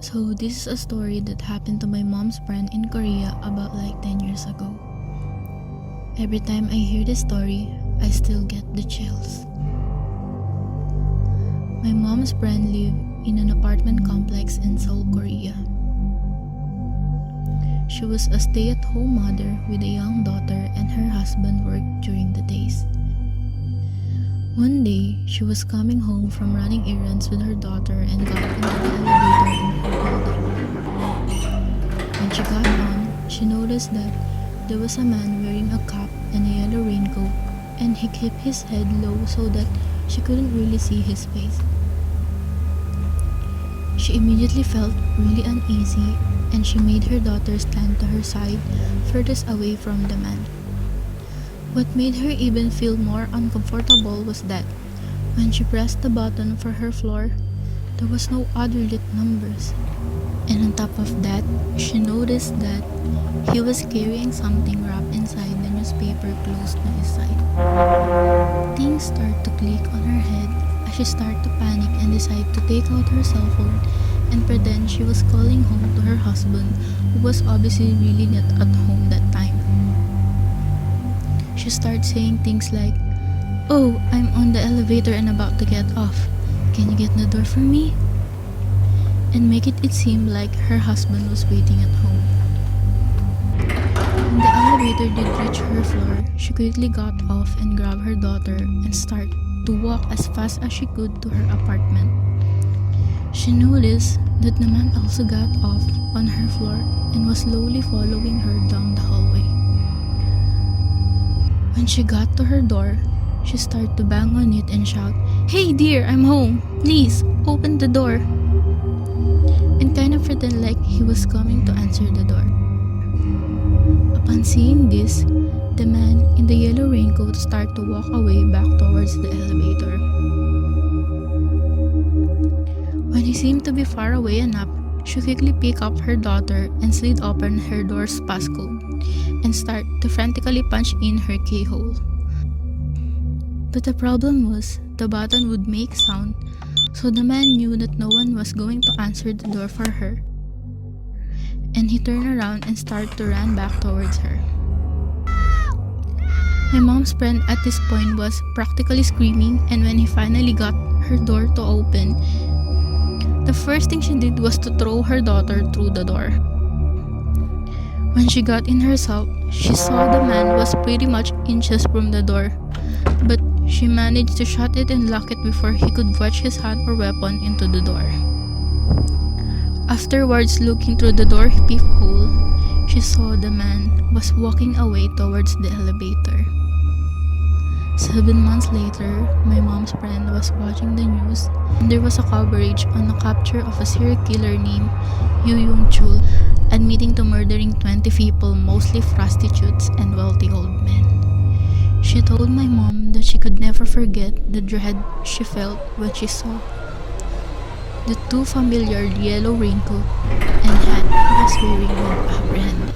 So this is a story that happened to my mom's friend in Korea about like 10 years ago. Every time I hear this story, I still get the chills. My mom's friend lived in an apartment complex in Seoul, Korea. She was a stay-at-home mother with a young daughter, and her husband worked during the days. One day, she was coming home from running errands with her daughter and got into the elevator in her building. When she got on, she noticed that there was a man wearing a cap and a yellow raincoat, and he kept his head low so that she couldn't really see his face. She immediately felt really uneasy, and she made her daughter stand to her side, furthest away from the man. What made her even feel more uncomfortable was that when she pressed the button for her floor, there was no other lit numbers. And on top of that, she noticed that he was carrying something wrapped inside the newspaper close to his side. Things started to click on her head as she started to panic and decided to take out her cell phone and pretend she was calling home to her husband, who was obviously really not at home that time. She started saying things like, "Oh, I'm on the elevator and about to get off. Can you get the door for me?" And make it seem like her husband was waiting at home. When the elevator did reach her floor, she quickly got off and grabbed her daughter and started to walk as fast as she could to her apartment. She noticed that the man also got off on her floor and was slowly following her down the hallway. When she got to her door, she started to bang on it and shout, "Hey dear, I'm home. Please, open the door." And kind of pretend like he was coming to answer the door. Upon seeing this, the man in the yellow raincoat started to walk away back towards the elevator. When he seemed to be far away enough, she quickly picked up her daughter and slid open her door's passcode and started to frantically punch in her keyhole. But the problem was, the button would make sound, so the man knew that no one was going to answer the door for her. And he turned around and started to run back towards her. My mom's friend at this point was practically screaming, and when he finally got her door to open, the first thing she did was to throw her daughter through the door. When she got in herself, she saw the man was pretty much inches from the door, but she managed to shut it and lock it before he could wedge his hand or weapon into the door. Afterwards, looking through the door peephole, she saw the man was walking away towards the elevator. 7 months later, my mom's friend was watching the news, and there was a coverage on the capture of a serial killer named Yoo-Young-chul, admitting to murdering 20 people, mostly prostitutes and wealthy old men. She told my mom that she could never forget the dread she felt when she saw the two familiar yellow raincoat and hat he was wearing when apprehended.